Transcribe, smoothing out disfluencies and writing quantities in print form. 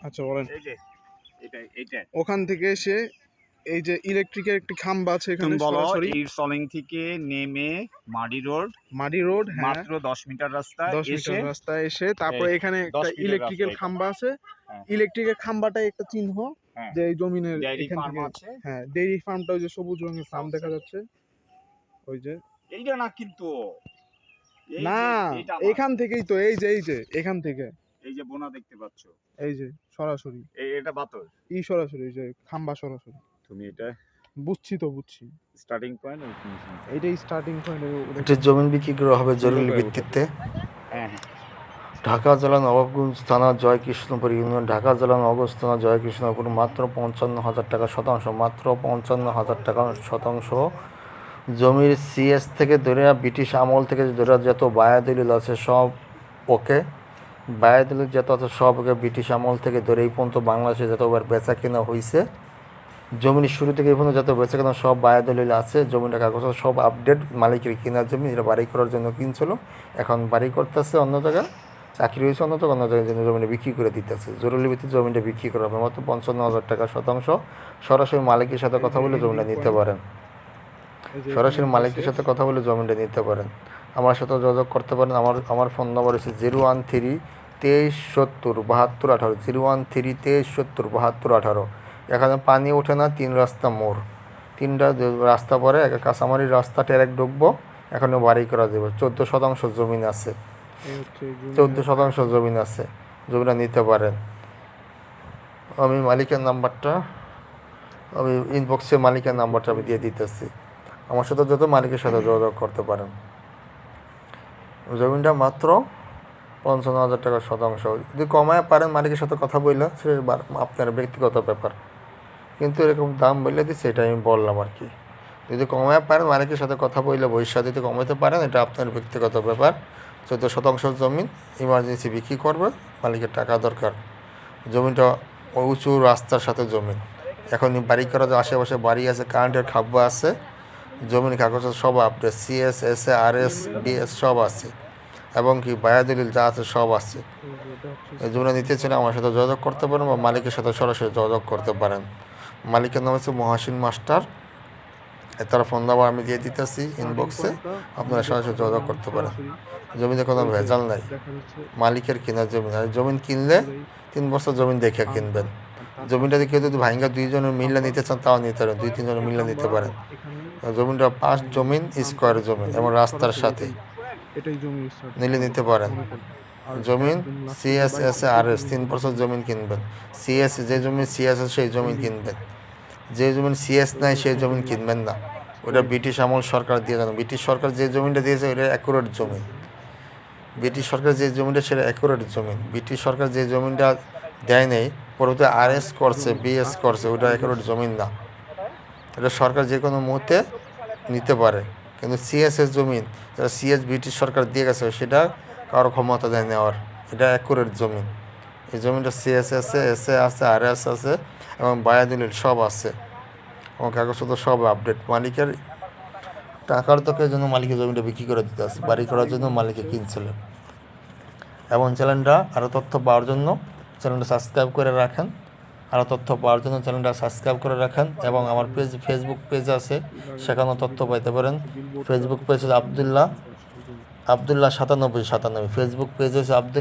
আচ্ছা বলেন। এই যে এটা ওখান থেকে এসে এই যে ইলেকট্রিকের একটি খাম্বা আছে এখানে তুমি বলো সরাসরি এই সলিং থেকে নেমে মাডি রোড, হ্যাঁ, মাত্র 10 মিটার রাস্তা 10 এসে মিটার রাস্তায় এসে তারপরে এই এখানে 10 একটা মিটার রাস্তা ইলেকট্রিক্যাল এটা। খাম্বা আছে। হ্যাঁ ইলেকট্রিকের খাম্বাটাই একটা চিহ্ন হ্যাঁ, যে এই জমিনের ডেইরি এখান ফার্ম থেকে, আছে হ্যাঁ, ডেইরি ফার্মটা ওই যে সবুজ রঙের ফার্ম সাউথ দেখা সাইড। যাচ্ছে ওই যে। এইটা না কিন্তু এই না, যে এইটা আমার এখান থেকেই তো, এই যে এখান থেকে এই যে বোনা দেখতে পাচ্ছ এই যে সরাসরি এটা বাতর সরাসরি এই যে খাম্বা সরাসরি। তুমি এটা বুঝছি স্টার্টিং পয়েন্ট আর ফিনিশিং এইটাই স্টার্টিং পয়েন্ট। একটি জমি বিক্রি করা হবে জরুরি ভিত্তিতে। হ্যাঁ ঢাকা জেলা নবাবগঞ্জ থানা জয়কৃষ্ণপুর ইউনিয়ন, ঢাকা জেলা নবাবগঞ্জ থানা জয়কৃষ্ণপুর। মাত্র 55,000 টাকা শতাংশ, মাত্র 55,000 টাকা শতাংশ। জমির সিএস থেকে ধরে ব্রিটিশ আমল থেকে ধরে যত বায়াদলিল আছে সব ওকে, বায়াদলিল যত আছে সব ওকে। ব্রিটিশ আমল থেকে ধরে এই পর্যন্ত বাংলাদেশে যতবার বেচা কেনা হয়েছে, জমির শুরু থেকে এই পর্যন্ত যত বেচা কেনা সব বায়াদলিল আছে। জমিটা কাগজ সব আপডেট, মালিকের কেনার জমি, এটা বাড়ি করার জন্য কিনছিল, এখন বাড়ি করতেছে অন্য জায়গায়, চাকরি হয়েছে অন্য জায়গায়, অন্য জায়গায় জন্য জমিটা বিক্রি করে দিতেছে। জরুরি ভিত্তিতে জমিটা বিক্রি করা হবে মাত্র 55,000 টাকা শতাংশ। সরাসরি মালিকের সাথে কথা বলে জমিটা নিতে পারেন, সরাসরি মালিকের সাথে কথা বলে জমিটা নিতে পারেন। আমার সাথে যোগাযোগ করতে পারেন। আমার ফোন নম্বর হচ্ছে 013-2370-7218, 013-2370-7218। এখানে পানি ওঠে না, 3 রাস্তা মোড়, 3টা রাস্তা পরে একটা কাঁচামারির রাস্তা ট্যারেক ঢুকবো, এখানে বাড়ি করা যাবে। 14 শতাংশ জমিন আছে, 14 শতাংশ জমিন আছে, জমিটা নিতে পারেন। আমি মালিকের নাম্বারটা, আমি ইনবক্সে মালিকের নাম্বারটা আমি দিয়ে দিতেছি। আমার সাথে যত মালিকের সাথে যোগাযোগ করতে পারেন। জমিনটা মাত্র 55,000 টাকা শতাংশ। যদি কমায় পারেন মালিকের সাথে কথা বললে, সে আপনার ব্যক্তিগত ব্যাপার, কিন্তু এরকম দাম বললে দিচ্ছে এটা আমি বললাম আর কি। যদি কমায় পারেন মালিকের সাথে কথা বললে ভবিষ্যৎ যদি কমাতে পারেন, এটা আপনার ব্যক্তিগত ব্যাপার। 14 শতাংশ জমিন ইমার্জেন্সি বিক্রি করবে, মালিকের টাকা দরকার। জমিটা উঁচু রাস্তার সাথে জমিন, এখন বাড়ি করা আশেপাশে বাড়ি আছে, কারেন্টের খাব্বা আছে, জমির কাগজ সব update, CS, SA, RS, BS সব আছে, এবং কি বায়াদলিল যা আছে সব আছে। এই জমিটা নিতে চাইলে আমার সাথে যোগাযোগ করতে পারেন বা মালিকের সাথে সরাসরি যোগাযোগ করতে পারেন। মালিকের নাম হচ্ছে মহাসিন মাস্টার, তার ফোন নাম্বার আমি দিয়ে দিতেছি ইনবক্সে, আপনারা সরাসরি যোগাযোগ করতে পারেন। জমিতে কোনো ভেজাল নাই, মালিকের কেনার জমি। আর জমিন কিনলে 3 বছর জমিন দেখে কিনবেন। জমিটা কেউ যদি ভাঙ্গা 2 জনের মিল্লা নিতে চান তাও নিতে পারেন, 2-3 জনের মিল্লা নিতে পারেন। জমিটা 5 জমিন স্কোয়ার জমিন এবং রাস্তার সাথে নিলে নিতে পারেন। জমিন সিএস, এস, আরএস 3 বছর জমিন কিনবেন। সিএস যে জমিন সিএস আছে সেই জমিন কিনবেন, যে জমিন সিএস নাই সেই জমিন কিনবেন না। ওটা ব্রিটিশ আমল সরকার দিয়ে জানো, ব্রিটিশ সরকার যে জমিটা দিয়েছে ওটা অ্যাকুরেট জমিন। ব্রিটিশ সরকার যে জমিটা সেটা অ্যাকুরেট জমিন। ব্রিটিশ সরকার যে জমিনটা দেয় নেই, পরবর্তী আরএস করছে, বিএস করছে, ওটা অ্যাকুরেট জমিন না। এটা সরকার যে কোনো মুহূর্তে নিতে পারে, কিন্তু সিএসের জমিন যেটা সিএস ব্রিটিশ সরকার দিয়ে গেছে সেটা কারো ক্ষমতা দেয় নেওয়ার, এটা অ্যাকুরেট জমিন। এই জমিটা সিএস আছে, এসএ আছে, আরএস আছে এবং বায়াদলিল সব আছে এবং কাগজপত্র সব আপডেট। মালিকের টাকার দরকার জন্য মালিকের জমিটা বিক্রি করে দিতে আসে, বাড়ি করার জন্য মালিকে কিনছিলেন। এবং চ্যানেলটা আরও তথ্য পাওয়ার জন্য চ্যানেলটা সাবস্ক্রাইব করে রাখেন, আরও তথ্য পাওয়ার জন্য চ্যানেলটা সাবস্ক্রাইব করে রাখেন। এবং আমার ফেসবুক পেজ আছে, সেখানেও তথ্য পাইতে পারেন। ফেসবুক পেজ হচ্ছে আবদুল্লাহ 9797, ফেসবুক পেজ হচ্ছে আবদুল্লাহ